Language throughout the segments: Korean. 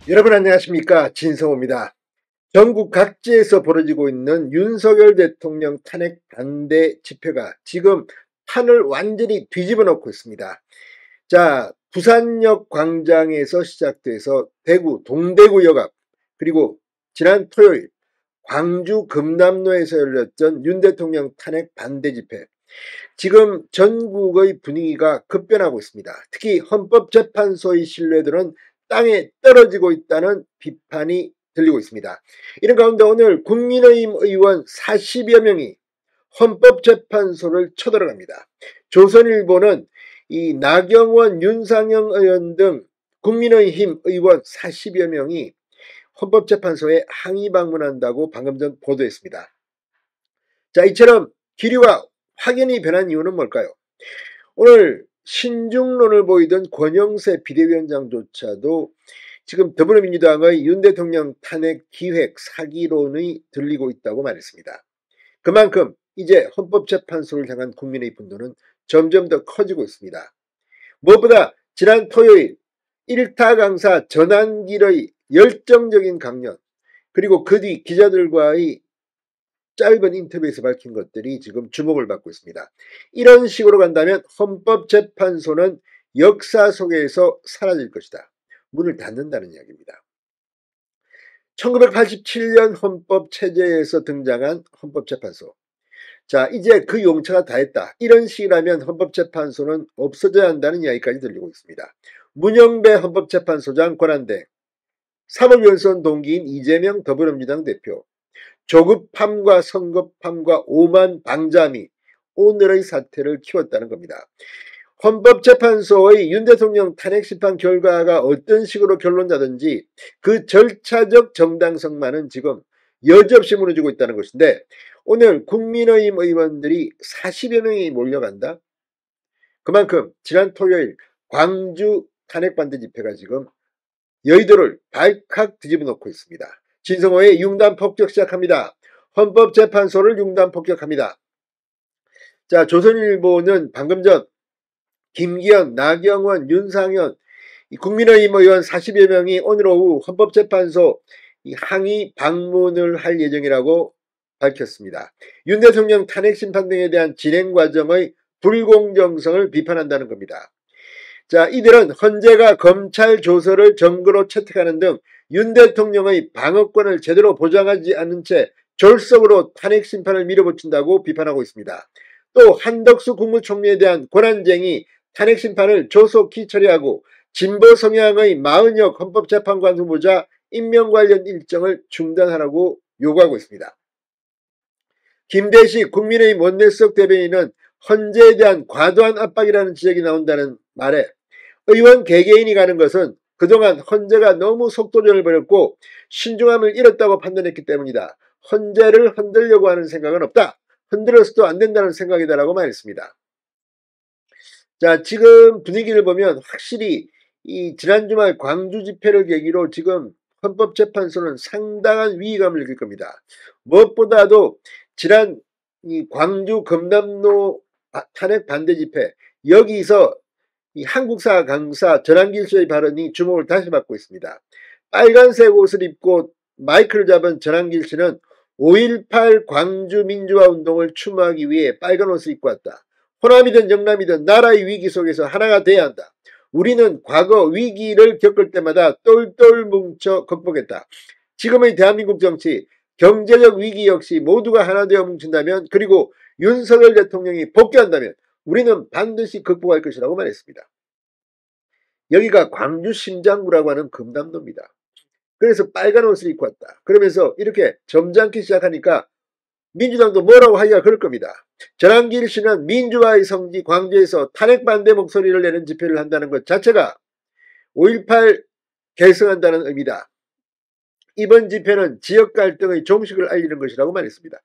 여러분 안녕하십니까, 진성호입니다. 전국 각지에서 벌어지고 있는 윤석열 대통령 탄핵 반대 집회가 지금 판을 완전히 뒤집어 놓고 있습니다. 자, 부산역 광장에서 시작돼서 대구 동대구역 앞, 그리고 지난 토요일 광주 금남로에서 열렸던 윤 대통령 탄핵 반대 집회, 지금 전국의 분위기가 급변하고 있습니다. 특히 헌법재판소의 신뢰도는 땅에 떨어지고 있다는 비판이 들리고 있습니다. 이런 가운데 오늘 국민의힘 의원 40여 명이 헌법재판소를 쳐들어갑니다. 조선일보는 이 나경원, 윤상현 의원 등 국민의힘 의원 40여 명이 헌법재판소에 항의 방문한다고 방금 전 보도했습니다. 자, 이처럼 기류가 확연히 변한 이유는 뭘까요? 오늘 신중론을 보이던 권영세 비대위원장조차도 지금 더불어민주당의 윤 대통령 탄핵 기획 사기론이 들리고 있다고 말했습니다. 그만큼 이제 헌법재판소를 향한 국민의 분노는 점점 더 커지고 있습니다. 무엇보다 지난 토요일 일타 강사 전한길의 열정적인 강연, 그리고 그 뒤 기자들과의 짧은 인터뷰에서 밝힌 것들이 지금 주목을 받고 있습니다. 이런 식으로 간다면 헌법재판소는 역사 속에서 사라질 것이다. 문을 닫는다는 이야기입니다. 1987년 헌법체제에서 등장한 헌법재판소. 자, 이제 그 용차가 다 했다. 이런 식이라면 헌법재판소는 없어져야 한다는 이야기까지 들리고 있습니다. 문영배 헌법재판소장 권한대, 사법연수원 동기인 이재명 더불어민주당 대표, 조급함과 성급함과 오만 방자미, 오늘의 사태를 키웠다는 겁니다. 헌법재판소의 윤 대통령 탄핵심판 결과가 어떤 식으로 결론나든지 그 절차적 정당성만은 지금 여지없이 무너지고 있다는 것인데, 오늘 국민의힘 의원들이 40여 명이 몰려간다? 그만큼 지난 토요일 광주 탄핵반대 집회가 지금 여의도를 발칵 뒤집어 놓고 있습니다. 진성호의 융단 폭격 시작합니다. 헌법재판소를 융단 폭격합니다. 자, 조선일보는 방금 전 김기현, 나경원, 윤상현, 국민의힘 의원 40여 명이 오늘 오후 헌법재판소 항의 방문을 할 예정이라고 밝혔습니다. 윤 대통령 탄핵심판 등에 대한 진행 과정의 불공정성을 비판한다는 겁니다. 자, 이들은 헌재가 검찰 조서를 증거로 채택하는 등 윤 대통령의 방어권을 제대로 보장하지 않은 채 졸속으로 탄핵심판을 밀어붙인다고 비판하고 있습니다. 또 한덕수 국무총리에 대한 권한쟁의 탄핵심판을 조속히 처리하고 진보 성향의 마은혁 헌법재판관 후보자 임명 관련 일정을 중단하라고 요구하고 있습니다. 김대식 국민의힘 원내수석 대변인은 헌재에 대한 과도한 압박이라는 지적이 나온다는 말에 의원 개개인이 가는 것은 그동안 헌재가 너무 속도전을 벌였고 신중함을 잃었다고 판단했기 때문이다. 헌재를 흔들려고 하는 생각은 없다. 흔들어서도 안 된다는 생각이다라고 말했습니다. 자, 지금 분위기를 보면 확실히 이 지난 주말 광주 집회를 계기로 지금 헌법재판소는 상당한 위기감을 느낄 겁니다. 무엇보다도 지난 이 광주 금남로 탄핵 반대 집회, 여기서 이 한국사 강사 전한길 씨의 발언이 주목을 다시 받고 있습니다. 빨간색 옷을 입고 마이크를 잡은 전한길 씨는 5.18 광주 민주화 운동을 추모하기 위해 빨간 옷을 입고 왔다. 호남이든 영남이든 나라의 위기 속에서 하나가 돼야 한다. 우리는 과거 위기를 겪을 때마다 똘똘 뭉쳐 극복했다. 지금의 대한민국 정치, 경제적 위기 역시 모두가 하나 되어 뭉친다면, 그리고 윤석열 대통령이 복귀한다면 우리는 반드시 극복할 것이라고 말했습니다. 여기가 광주 심장구라고 하는 금남로입니다. 그래서 빨간 옷을 입고 왔다. 그러면서 이렇게 점잖게 시작하니까 민주당도 뭐라고 하기가 그럴 겁니다. 전한길 씨는 민주화의 성지 광주에서 탄핵 반대 목소리를 내는 집회를 한다는 것 자체가 5.18 결성한다는 의미다. 이번 집회는 지역 갈등의 종식을 알리는 것이라고 말했습니다.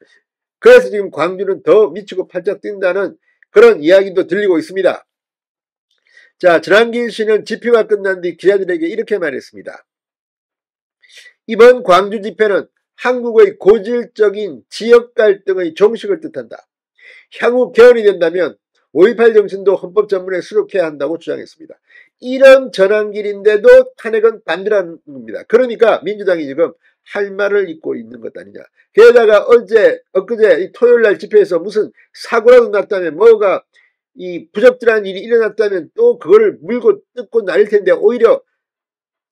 그래서 지금 광주는 더 미치고 팔짝 뛴다는 그런 이야기도 들리고 있습니다. 자, 전한길 씨는 집회가 끝난 뒤 기자들에게 이렇게 말했습니다. 이번 광주 집회는 한국의 고질적인 지역 갈등의 종식을 뜻한다. 향후 개헌이 된다면 5.18 정신도 헌법 전문에 수록해야 한다고 주장했습니다. 이런 전환길인데도 탄핵은 반대라는 겁니다. 그러니까 민주당이 지금 할 말을 잊고 있는 것 아니냐. 게다가 엊그제 이 토요일날 집회에서 무슨 사고라도 났다면 뭐가 이 부적절한 일이 일어났다면 또 그걸 물고 뜯고 날릴 텐데 오히려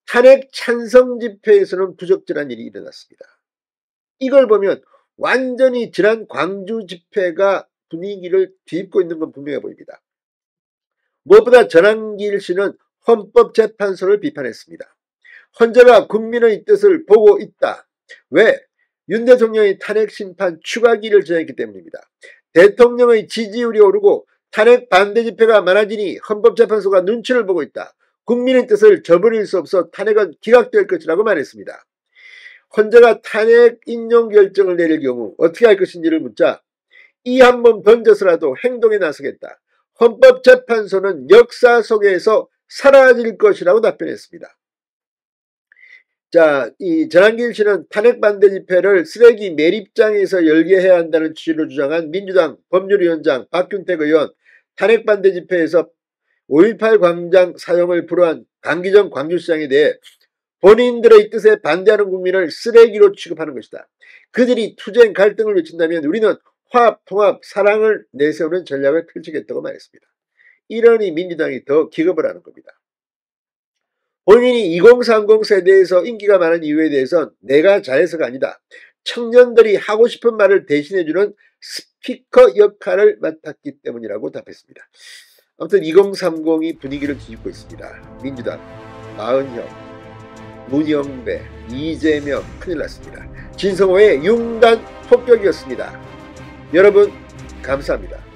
탄핵 찬성 집회에서는 부적절한 일이 일어났습니다. 이걸 보면 완전히 지난 광주 집회가 분위기를 뒤집고 있는 건 분명해 보입니다. 무엇보다 전환길 씨는 헌법재판소를 비판했습니다. 헌재가 국민의 뜻을 보고 있다. 왜? 윤 대통령의 탄핵 심판 추가기를 정했기 때문입니다. 대통령의 지지율이 오르고 탄핵 반대 집회가 많아지니 헌법재판소가 눈치를 보고 있다. 국민의 뜻을 저버릴 수 없어 탄핵은 기각될 것이라고 말했습니다. 헌재가 탄핵 인용 결정을 내릴 경우 어떻게 할 것인지를 묻자 이 한 번 던져서라도 행동에 나서겠다. 헌법재판소는 역사 속에서 사라질 것이라고 답변했습니다. 자, 이 전환길 씨는 탄핵 반대 집회를 쓰레기 매립장에서 열게 해야 한다는 취지로 주장한 민주당 법률위원장 박균택 의원 탄핵 반대 집회에서 5.18 광장 사용을 불허한 강기정 광주시장에 대해 본인들의 뜻에 반대하는 국민을 쓰레기로 취급하는 것이다. 그들이 투쟁 갈등을 외친다면 우리는 화합, 통합, 사랑을 내세우는 전략을 펼치겠다고 말했습니다. 이러니 민주당이 더 기겁을 하는 겁니다. 본인이 2030 세대에서 인기가 많은 이유에 대해서는 내가 잘해서가 아니다. 청년들이 하고 싶은 말을 대신해주는 스피커 역할을 맡았기 때문이라고 답했습니다. 아무튼 2030이 분위기를 뒤집고 있습니다. 민주당, 마은형, 문영배, 이재명 큰일 났습니다. 진성호의 융단 폭격이었습니다. 여러분 감사합니다.